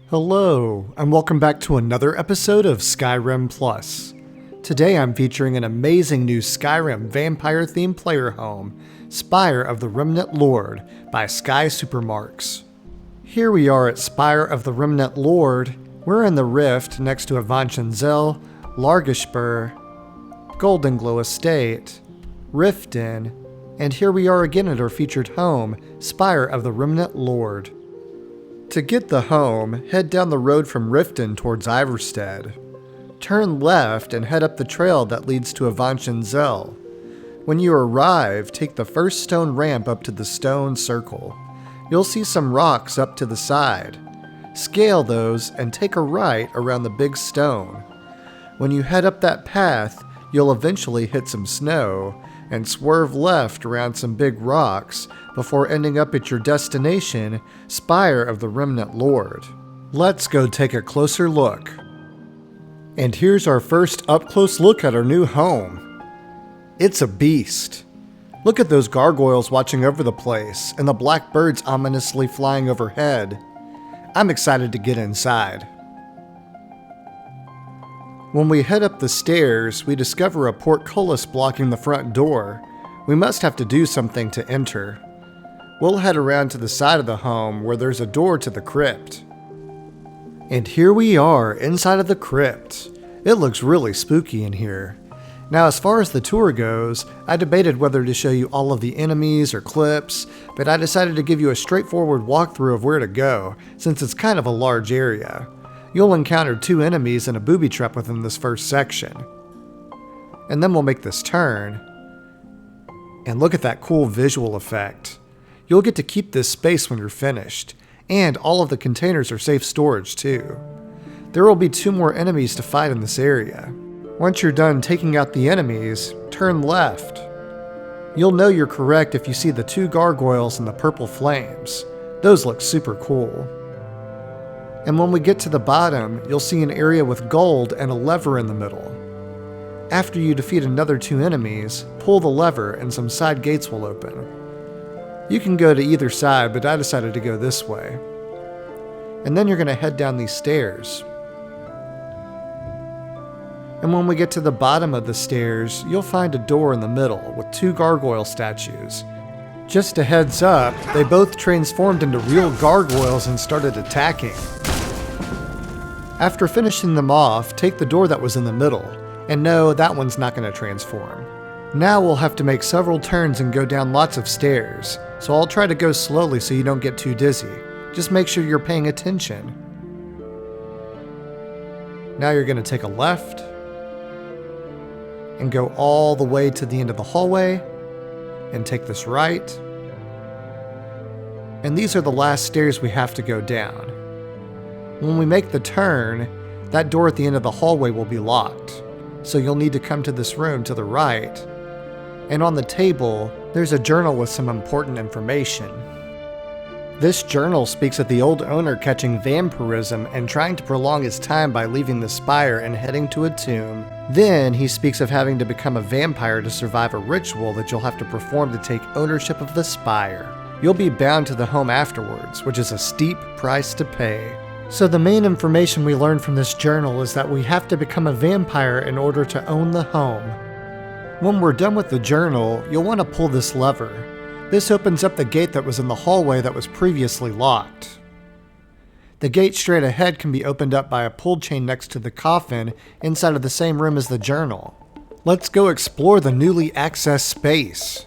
Hello, and welcome back to another episode of Skyrim Plus. Today I'm featuring an amazing new Skyrim vampire-themed player home, Spire of the Remnant Lord by Sky Supermarks. Here we are at Spire of the Remnant Lord. We're in the Rift next to Avanchanzel, Largashbur, Goldenglow Estate, Riften, and here we are again at our featured home, Spire of the Remnant Lord. To get the home, head down the road from Riften towards Iverstead. Turn left and head up the trail that leads to Avanchanzel. When you arrive, take the first stone ramp up to the stone circle. You'll see some rocks up to the side. Scale those and take a right around the big stone. When you head up that path, you'll eventually hit some snow and swerve left around some big rocks before ending up at your destination, Spire of the Remnant Lord. Let's go take a closer look. And here's our first up-close look at our new home. It's a beast. Look at those gargoyles watching over the place and the black birds ominously flying overhead. I'm excited to get inside. When we head up the stairs, we discover a portcullis blocking the front door. We must have to do something to enter. We'll head around to the side of the home where there's a door to the crypt. And here we are inside of the crypt. It looks really spooky in here. Now, as far as the tour goes, I debated whether to show you all of the enemies or clips, but I decided to give you a straightforward walkthrough of where to go, since it's kind of a large area. You'll encounter 2 enemies and a booby trap within this first section. And then we'll make this turn. And look at that cool visual effect. You'll get to keep this space when you're finished, and all of the containers are safe storage too. There will be 2 more enemies to fight in this area. Once you're done taking out the enemies, turn left. You'll know you're correct if you see the 2 gargoyles and the purple flames. Those look super cool. And when we get to the bottom, you'll see an area with gold and a lever in the middle. After you defeat another 2 enemies, pull the lever and some side gates will open. You can go to either side, but I decided to go this way. And then you're going to head down these stairs. And when we get to the bottom of the stairs, you'll find a door in the middle with 2 gargoyle statues. Just a heads up, they both transformed into real gargoyles and started attacking. After finishing them off, take the door that was in the middle, and no, that one's not going to transform. Now we'll have to make several turns and go down lots of stairs, so I'll try to go slowly so you don't get too dizzy. Just make sure you're paying attention. Now you're going to take a left, and go all the way to the end of the hallway, and take this right. And these are the last stairs we have to go down. When we make the turn, that door at the end of the hallway will be locked, so you'll need to come to this room to the right. And on the table, there's a journal with some important information. This journal speaks of the old owner catching vampirism and trying to prolong his time by leaving the spire and heading to a tomb. Then he speaks of having to become a vampire to survive a ritual that you'll have to perform to take ownership of the spire. You'll be bound to the home afterwards, which is a steep price to pay. So the main information we learn from this journal is that we have to become a vampire in order to own the home. When we're done with the journal, you'll want to pull this lever. This opens up the gate that was in the hallway that was previously locked. The gate straight ahead can be opened up by a pull chain next to the coffin inside of the same room as the journal. Let's go explore the newly accessed space.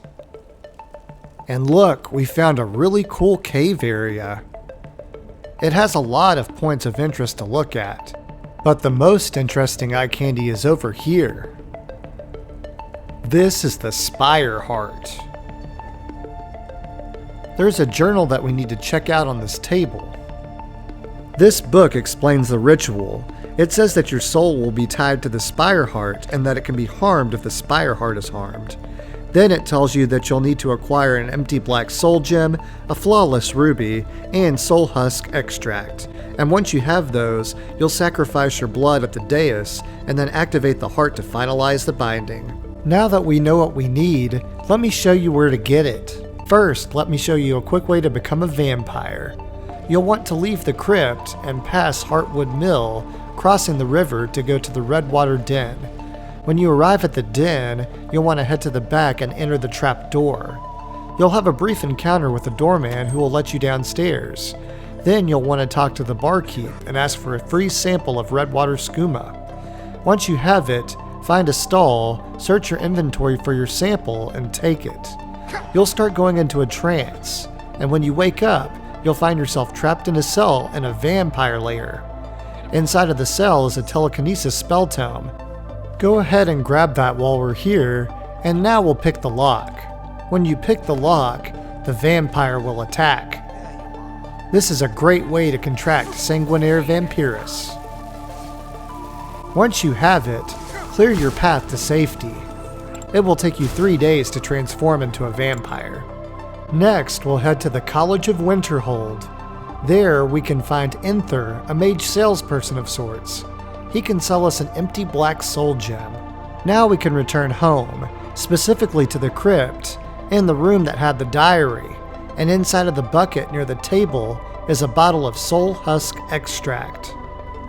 And look, we found a really cool cave area. It has a lot of points of interest to look at, but the most interesting eye candy is over here. This is the Spire Heart. There's a journal that we need to check out on this table. This book explains the ritual. It says that your soul will be tied to the Spire Heart and that it can be harmed if the Spire Heart is harmed. Then it tells you that you'll need to acquire an empty black soul gem, a flawless ruby, and soul husk extract. And once you have those, you'll sacrifice your blood at the dais and then activate the heart to finalize the binding. Now that we know what we need, let me show you where to get it. First, let me show you a quick way to become a vampire. You'll want to leave the crypt and pass Heartwood Mill, crossing the river to go to the Redwater Den. When you arrive at the den, you'll want to head to the back and enter the trap door. You'll have a brief encounter with the doorman who will let you downstairs. Then you'll want to talk to the barkeep and ask for a free sample of Redwater skooma. Once you have it, find a stall, search your inventory for your sample, and take it. You'll start going into a trance, and when you wake up, you'll find yourself trapped in a cell in a vampire lair. Inside of the cell is a telekinesis spell tome. Go ahead and grab that while we're here, and now we'll pick the lock. When you pick the lock, the vampire will attack. This is a great way to contract Sanguinaire Vampirus. Once you have it, clear your path to safety. It will take you 3 days to transform into a vampire. Next, we'll head to the College of Winterhold. There, we can find Inther, a mage salesperson of sorts. He can sell us an empty black soul gem. Now we can return home, specifically to the crypt, in the room that had the diary, and inside of the bucket near the table is a bottle of soul husk extract.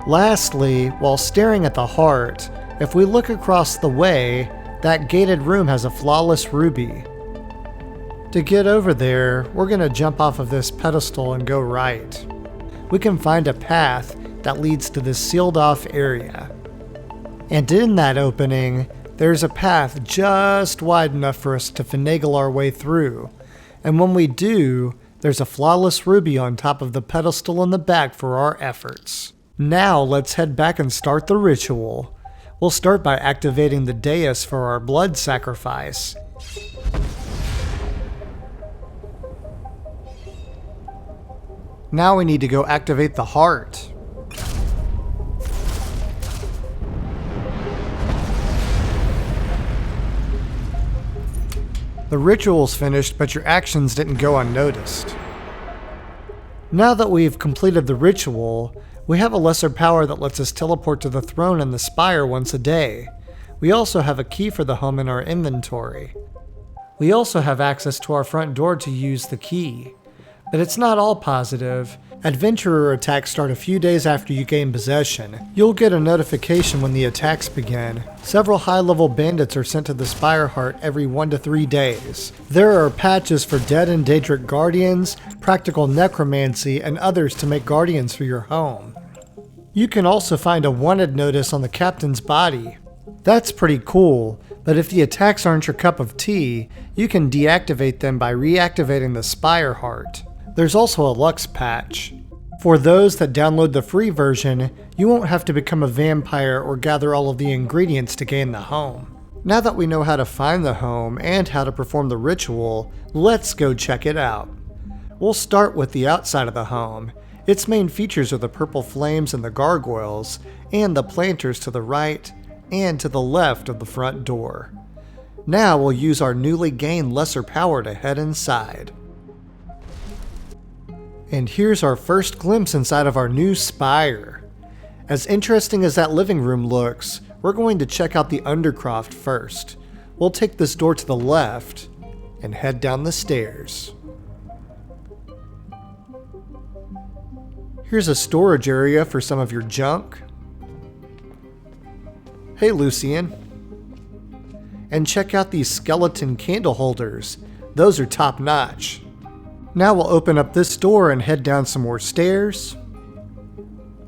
Lastly, while staring at the heart, if we look across the way, that gated room has a flawless ruby. To get over there, we're going to jump off of this pedestal and go right. We can find a path that leads to this sealed off area. And in that opening, there's a path just wide enough for us to finagle our way through. And when we do, there's a flawless ruby on top of the pedestal in the back for our efforts. Now let's head back and start the ritual. We'll start by activating the dais for our blood sacrifice. Now we need to go activate the heart. The ritual's finished, but your actions didn't go unnoticed. Now that we've completed the ritual, we have a lesser power that lets us teleport to the throne and the spire once a day. We also have a key for the home in our inventory. We also have access to our front door to use the key. But it's not all positive. Adventurer attacks start a few days after you gain possession. You'll get a notification when the attacks begin. Several high-level bandits are sent to the Spire Heart every 1 to 3 days. There are patches for Dead and Daedric Guardians, practical necromancy, and others to make guardians for your home. You can also find a wanted notice on the captain's body. That's pretty cool, but if the attacks aren't your cup of tea, you can deactivate them by reactivating the Spire Heart. There's also a Lux patch. For those that download the free version, you won't have to become a vampire or gather all of the ingredients to gain the home. Now that we know how to find the home and how to perform the ritual, let's go check it out. We'll start with the outside of the home. Its main features are the purple flames and the gargoyles, and the planters to the right and to the left of the front door. Now we'll use our newly gained lesser power to head inside. And here's our first glimpse inside of our new spire. As interesting as that living room looks, we're going to check out the Undercroft first. We'll take this door to the left and head down the stairs. Here's a storage area for some of your junk. Hey Lucian. And check out these skeleton candle holders. Those are top notch. Now we'll open up this door and head down some more stairs.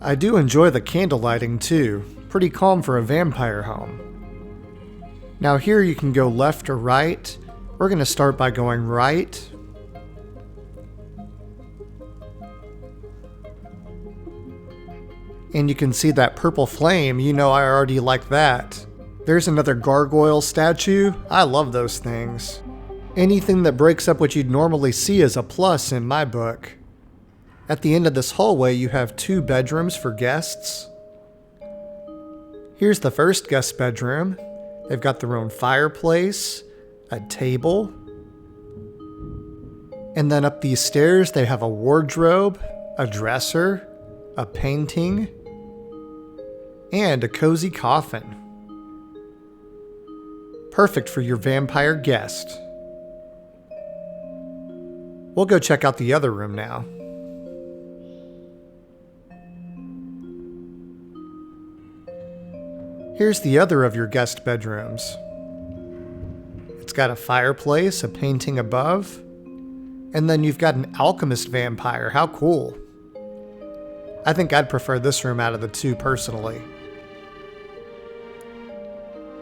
I do enjoy the candle lighting too. Pretty calm for a vampire home. Now here you can go left or right. We're going to start by going right. And you can see that purple flame. You know I already like that. There's another gargoyle statue. I love those things. Anything that breaks up what you'd normally see is a plus in my book. At the end of this hallway, you have 2 bedrooms for guests. Here's the first guest bedroom. They've got their own fireplace, a table, and then up these stairs they have a wardrobe, a dresser, a painting, and a cozy coffin. Perfect for your vampire guest. We'll go check out the other room now. Here's the other of your guest bedrooms. It's got a fireplace, a painting above, and then you've got an alchemist vampire. How cool. I think I'd prefer this room out of the two personally.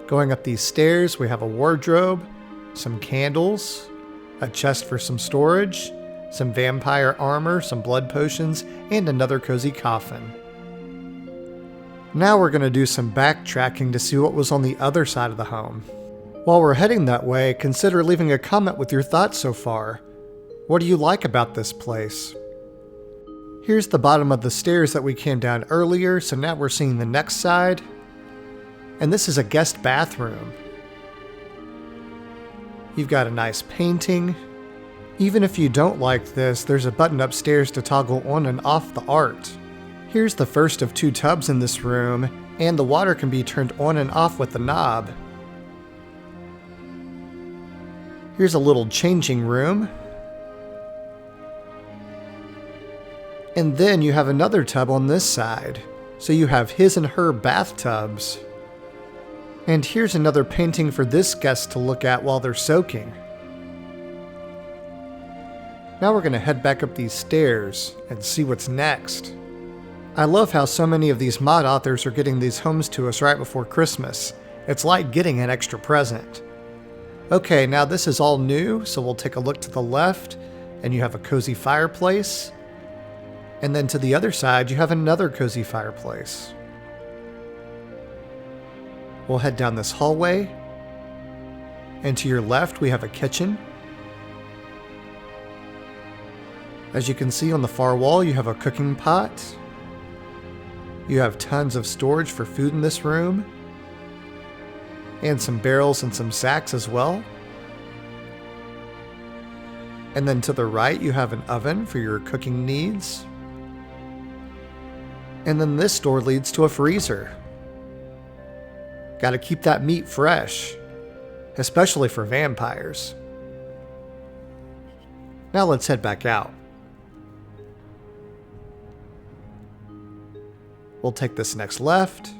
Going up these stairs, we have a wardrobe, some candles, a chest for some storage, some vampire armor, some blood potions, and another cozy coffin. Now we're going to do some backtracking to see what was on the other side of the home. While we're heading that way, consider leaving a comment with your thoughts so far. What do you like about this place? Here's the bottom of the stairs that we came down earlier, so now we're seeing the next side. And this is a guest bathroom. You've got a nice painting. Even if you don't like this, there's a button upstairs to toggle on and off the art. Here's the first of 2 tubs in this room, and the water can be turned on and off with the knob. Here's a little changing room. And then you have another tub on this side. So you have his and her bathtubs. And here's another painting for this guest to look at while they're soaking. Now we're going to head back up these stairs and see what's next. I love how so many of these mod authors are getting these homes to us right before Christmas. It's like getting an extra present. Okay, now this is all new, so we'll take a look to the left, and you have a cozy fireplace. And then to the other side, you have another cozy fireplace. We'll head down this hallway. And to your left, we have a kitchen. As you can see on the far wall, you have a cooking pot. You have tons of storage for food in this room. And some barrels and some sacks as well. And then to the right, you have an oven for your cooking needs. And then this door leads to a freezer. Gotta keep that meat fresh, especially for vampires. Now let's head back out. We'll take this next left.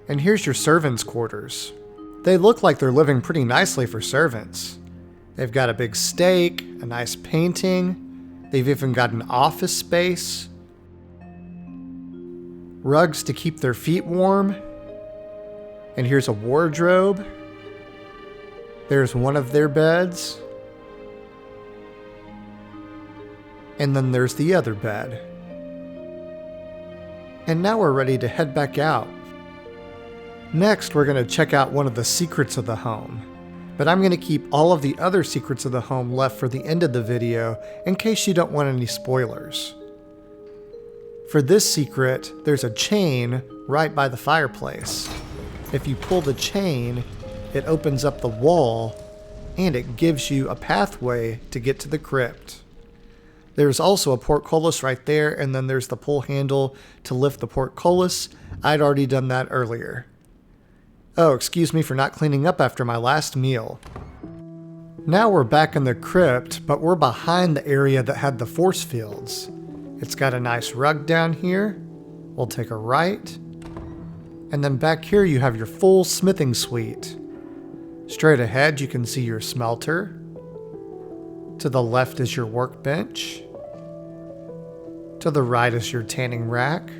And here's your servants' quarters. They look like they're living pretty nicely for servants. They've got a big steak, a nice painting. They've even got an office space. Rugs to keep their feet warm. And here's a wardrobe. There's one of their beds. And then there's the other bed. And now we're ready to head back out. Next, we're going to check out one of the secrets of the home. But I'm going to keep all of the other secrets of the home left for the end of the video in case you don't want any spoilers. For this secret, there's a chain right by the fireplace. If you pull the chain, it opens up the wall and it gives you a pathway to get to the crypt. There's also a portcullis right there, and then there's the pull handle to lift the portcullis. I'd already done that earlier. Oh, excuse me for not cleaning up after my last meal. Now we're back in the crypt, but we're behind the area that had the force fields. It's got a nice rug down here. We'll take a right. And then back here you have your full smithing suite. Straight ahead you can see your smelter. To the left is your workbench. To the right is your tanning rack.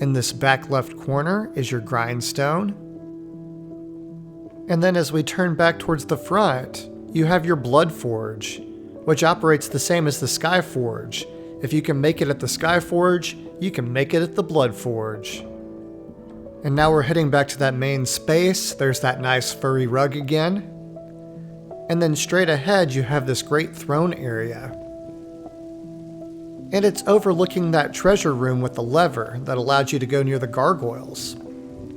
In this back left corner is your grindstone. And then as we turn back towards the front, you have your blood forge, which operates the same as the sky forge. If you can make it at the sky forge, you can make it at the blood forge. And now we're heading back to that main space. There's that nice furry rug again. And then straight ahead you have this great throne area. And it's overlooking that treasure room with the lever that allowed you to go near the gargoyles.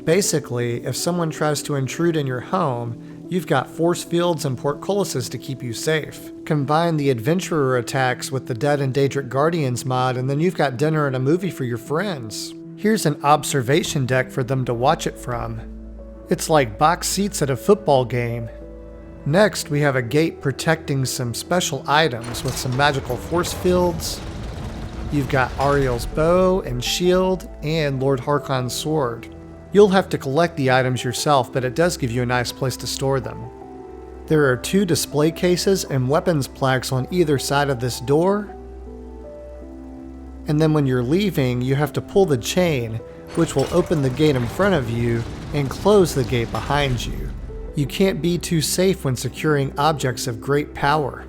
Basically, if someone tries to intrude in your home, you've got force fields and portcullises to keep you safe. Combine the adventurer attacks with the Dead and Daedric Guardians mod, and then you've got dinner and a movie for your friends. Here's an observation deck for them to watch it from. It's like box seats at a football game. Next, we have a gate protecting some special items with some magical force fields. You've got Ariel's bow and shield and Lord Harkon's sword. You'll have to collect the items yourself, but it does give you a nice place to store them. There are 2 display cases and weapons plaques on either side of this door. And then when you're leaving, you have to pull the chain, which will open the gate in front of you and close the gate behind you. You can't be too safe when securing objects of great power.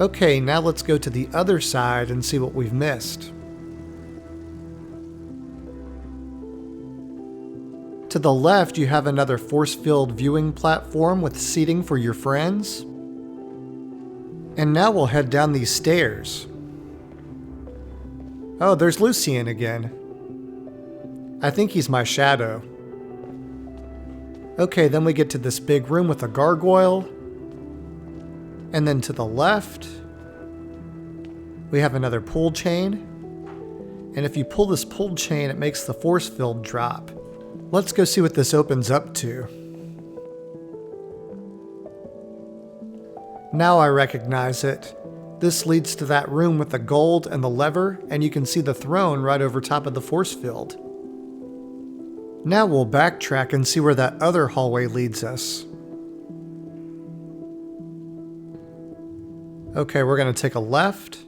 Okay, now let's go to the other side and see what we've missed. To the left, you have another force-filled viewing platform with seating for your friends. And now we'll head down these stairs. Oh, there's Lucian again. I think he's my shadow. Okay, then we get to this big room with a gargoyle. And then to the left, we have another pull chain. And if you pull this pull chain, it makes the force field drop. Let's go see what this opens up to. Now I recognize it. This leads to that room with the gold and the lever, and you can see the throne right over top of the force field. Now we'll backtrack and see where that other hallway leads us. Okay, we're going to take a left.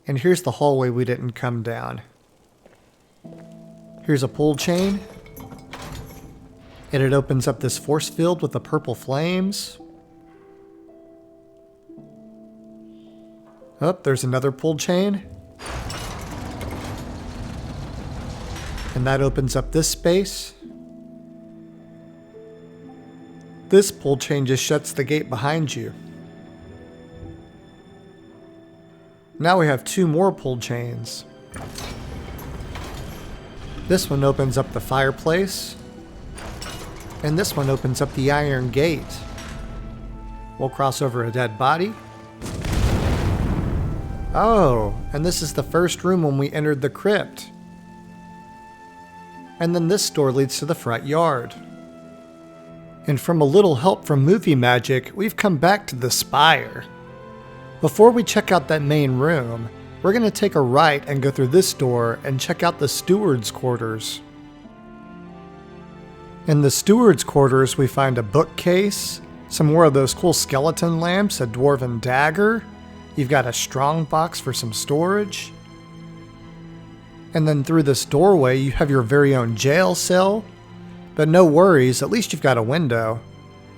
And here's the hallway we didn't come down. Here's a pull chain. And it opens up this force field with the purple flames. Oh, there's another pull chain. And that opens up this space. This pull chain just shuts the gate behind you. Now we have 2 more pull chains. This one opens up the fireplace. And this one opens up the iron gate. We'll cross over a dead body. Oh, and this is the first room when we entered the crypt. And then this door leads to the front yard. And from a little help from movie magic, we've come back to the spire. Before we check out that main room, we're going to take a right and go through this door and check out the steward's quarters. In the steward's quarters, we find a bookcase, some more of those cool skeleton lamps, a dwarven dagger. You've got a strong box for some storage. And then through this doorway, you have your very own jail cell. But no worries, at least you've got a window.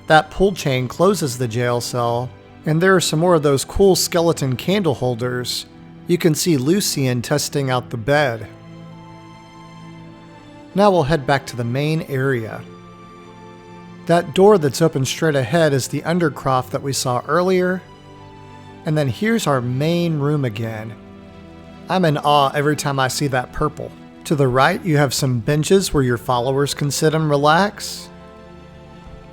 That pull chain closes the jail cell. And there are some more of those cool skeleton candle holders. You can see Lucian testing out the bed. Now we'll head back to the main area. That door that's open straight ahead is the Undercroft that we saw earlier. And then here's our main room again. I'm in awe every time I see that purple. To the right, you have some benches where your followers can sit and relax.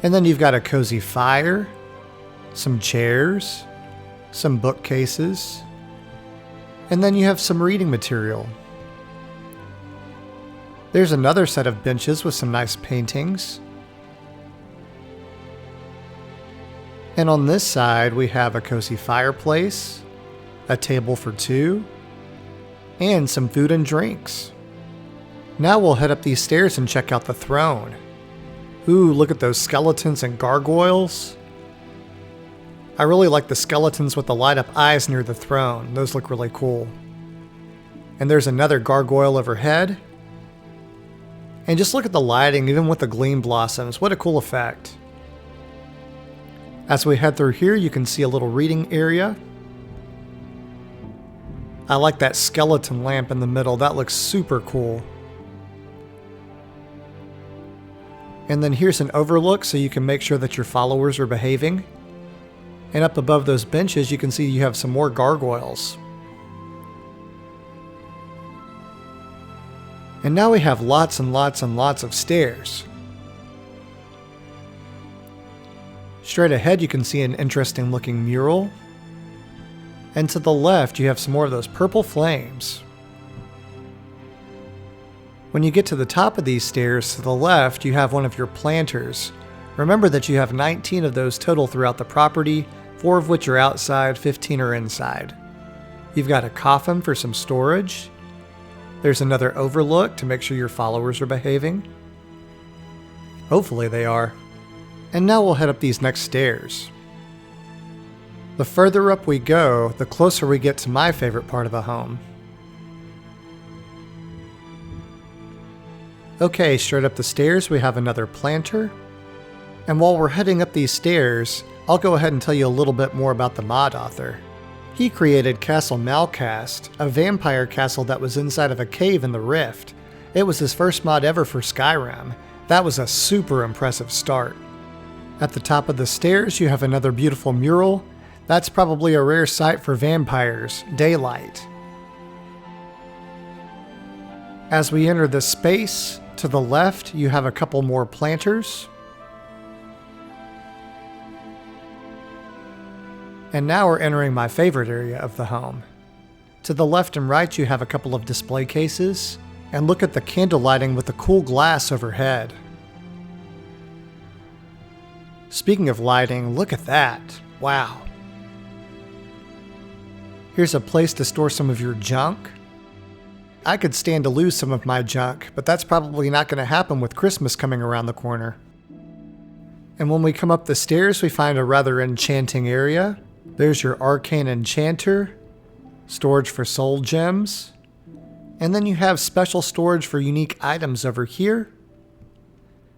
And then you've got a cozy fire, some chairs, some bookcases, and then you have some reading material. There's another set of benches with some nice paintings. And on this side, we have a cozy fireplace, a table for 2, and some food and drinks. Now we'll head up these stairs and check out the throne. Ooh, look at those skeletons and gargoyles. I really like the skeletons with the light up eyes near the throne. Those look really cool. And there's another gargoyle overhead. And just look at the lighting, even with the gleam blossoms. What a cool effect. As we head through here, you can see a little reading area. I like that skeleton lamp in the middle. That looks super cool. And then here's an overlook so you can make sure that your followers are behaving. And up above those benches, you can see you have some more gargoyles. And now we have lots and lots and lots of stairs. Straight ahead, you can see an interesting looking mural. And to the left, you have some more of those purple flames. When you get to the top of these stairs, to the left, you have one of your planters. Remember that you have 19 of those total throughout the property, 4 of which are outside, 15 are inside. You've got a coffin for some storage. There's another overlook to make sure your followers are behaving. Hopefully they are. And now we'll head up these next stairs. The further up we go, the closer we get to my favorite part of the home. Okay, straight up the stairs we have another planter. And while we're heading up these stairs, I'll go ahead and tell you a little bit more about the mod author. He created Castle Malkast, a vampire castle that was inside of a cave in the Rift. It was his first mod ever for Skyrim. That was a super impressive start. At the top of the stairs you have another beautiful mural. That's probably a rare sight for vampires, daylight. As we enter this space, to the left you have a couple more planters. And now we're entering my favorite area of the home. To the left and right you have a couple of display cases, and look at the candle lighting with the cool glass overhead. Speaking of lighting, look at that. Wow. Here's a place to store some of your junk. I could stand to lose some of my junk, but that's probably not going to happen with Christmas coming around the corner. And when we come up the stairs we find a rather enchanting area. There's your arcane enchanter, storage for soul gems, and then you have special storage for unique items over here.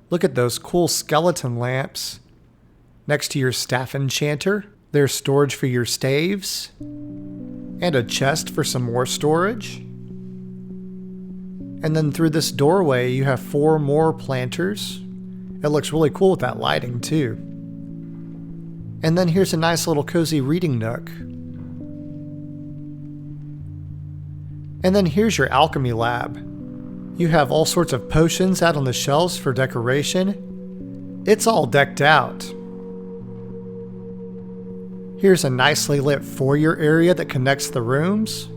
Look at those cool skeleton lamps. Next to your staff enchanter, there's storage for your staves, and a chest for some more storage. And then through this doorway you have 4 more planters. It looks really cool with that lighting too. And then here's a nice little cozy reading nook. And then here's your alchemy lab. You have all sorts of potions out on the shelves for decoration. It's all decked out. Here's a nicely lit foyer area that connects the rooms.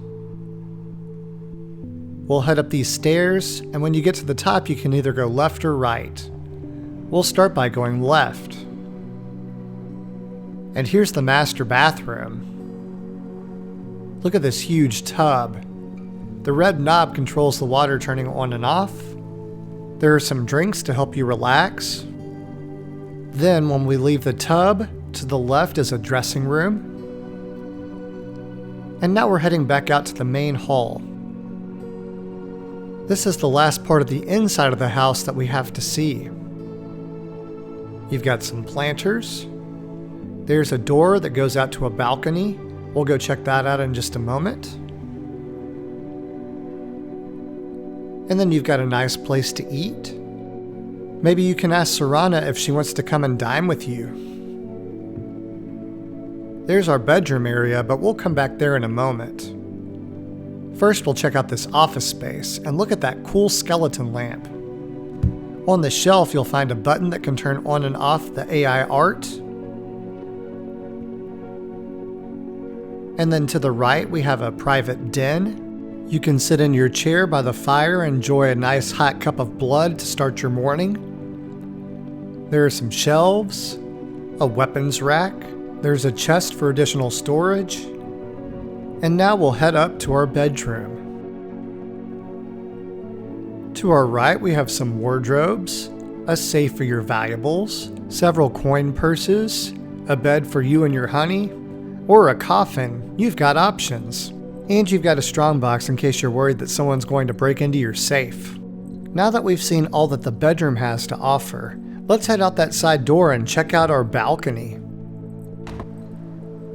We'll head up these stairs, and when you get to the top you can either go left or right. We'll start by going left. And here's the master bathroom. Look at this huge tub. The red knob controls the water turning on and off. There are some drinks to help you relax. Then when we leave the tub, to the left is a dressing room. And now we're heading back out to the main hall. This is the last part of the inside of the house that we have to see. You've got some planters. There's a door that goes out to a balcony. We'll go check that out in just a moment. And then you've got a nice place to eat. Maybe you can ask Serana if she wants to come and dine with you. There's our bedroom area, but we'll come back there in a moment. First, we'll check out this office space and look at that cool skeleton lamp. On the shelf, you'll find a button that can turn on and off the AI art. And then to the right, we have a private den. You can sit in your chair by the fire and enjoy a nice hot cup of blood to start your morning. There are some shelves, a weapons rack, there's a chest for additional storage, and now we'll head up to our bedroom. To our right, we have some wardrobes, a safe for your valuables, several coin purses, a bed for you and your honey, or a coffin. You've got options. And you've got a strongbox in case you're worried that someone's going to break into your safe. Now that we've seen all that the bedroom has to offer, let's head out that side door and check out our balcony.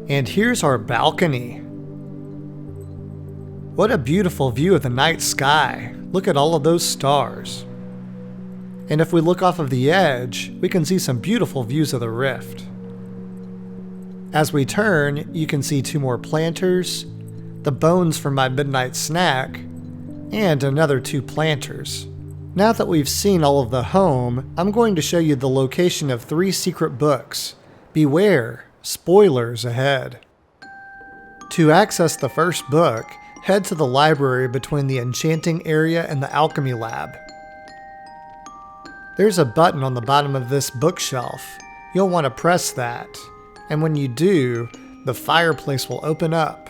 And here's our balcony. What a beautiful view of the night sky. Look at all of those stars. And if we look off of the edge, we can see some beautiful views of the Rift. As we turn, you can see 2 more planters, the bones from my midnight snack, and another 2 planters. Now that we've seen all of the home, I'm going to show you the location of 3 secret books. Beware, spoilers ahead. To access the first book, head to the library between the enchanting area and the alchemy lab. There's a button on the bottom of this bookshelf. You'll want to press that, and when you do, the fireplace will open up.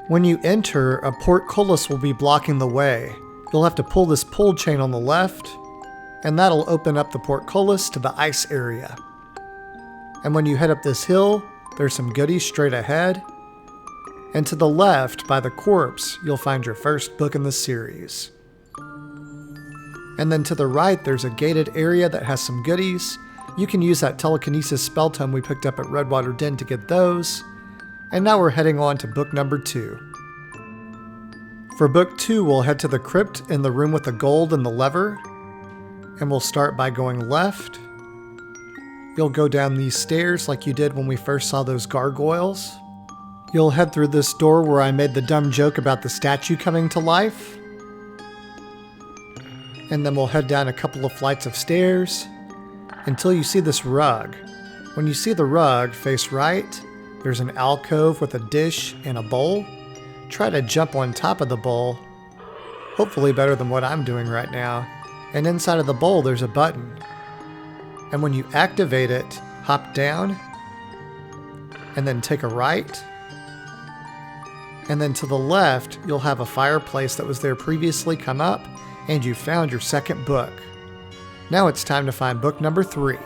When you enter, a portcullis will be blocking the way. You'll have to pull this pull chain on the left, and that'll open up the portcullis to the ice area. And when you head up this hill, there's some goodies straight ahead. And to the left, by the corpse, you'll find your first book in the series. And then to the right, there's a gated area that has some goodies. You can use that telekinesis spell tome we picked up at Redwater Den to get those. And now we're heading on to book number 2. For book 2, we'll head to the crypt in the room with the gold and the lever. And we'll start by going left. You'll go down these stairs like you did when we first saw those gargoyles. You'll head through this door where I made the dumb joke about the statue coming to life. And then we'll head down a couple of flights of stairs until you see this rug. When you see the rug, face right. There's an alcove with a dish and a bowl. Try to jump on top of the bowl. Hopefully better than what I'm doing right now. And inside of the bowl there's a button. And when you activate it, hop down. And then take a right. And then to the left, you'll have a fireplace that was there previously come up. And you found your second book. Now it's time to find book number 3.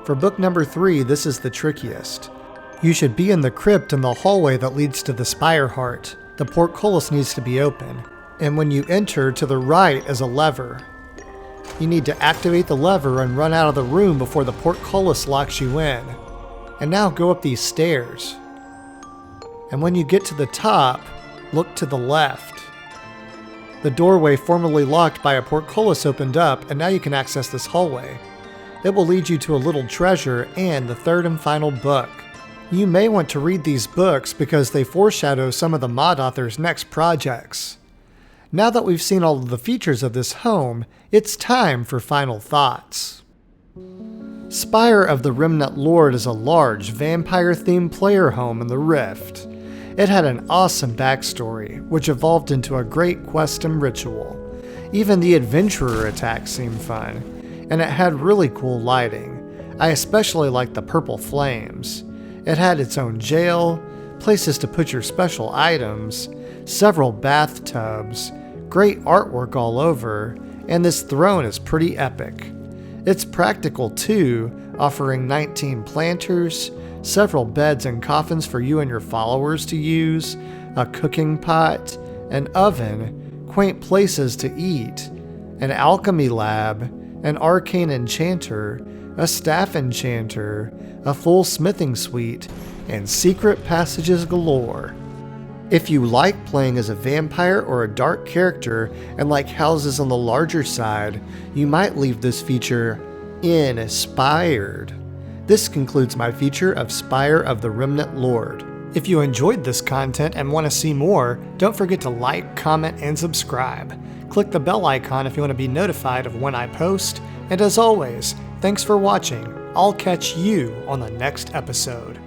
For book number 3, this is the trickiest. You should be in the crypt in the hallway that leads to the Spire Heart. The portcullis needs to be open. And when you enter, to the right is a lever. You need to activate the lever and run out of the room before the portcullis locks you in. And now go up these stairs. And when you get to the top, look to the left. The doorway formerly locked by a portcullis opened up, and now you can access this hallway. It will lead you to a little treasure and the third and final book. You may want to read these books because they foreshadow some of the mod author's next projects. Now that we've seen all of the features of this home, it's time for final thoughts. Spire of the Remnant Lord is a large, vampire-themed player home in the Rift. It had an awesome backstory, which evolved into a great quest and ritual. Even the adventurer attacks seemed fun, and it had really cool lighting. I especially liked the purple flames. It had its own jail, places to put your special items, several bathtubs, great artwork all over, and this throne is pretty epic. It's practical too, offering 19 planters, several beds and coffins for you and your followers to use, a cooking pot, an oven, quaint places to eat, an alchemy lab, an arcane enchanter, a staff enchanter, a full smithing suite, and secret passages galore. If you like playing as a vampire or a dark character and like houses on the larger side, you might leave this feature inspired. This concludes my feature of Spire of the Remnant Lord. If you enjoyed this content and want to see more, don't forget to like, comment, and subscribe. Click the bell icon if you want to be notified of when I post, and as always, thanks for watching. I'll catch you on the next episode.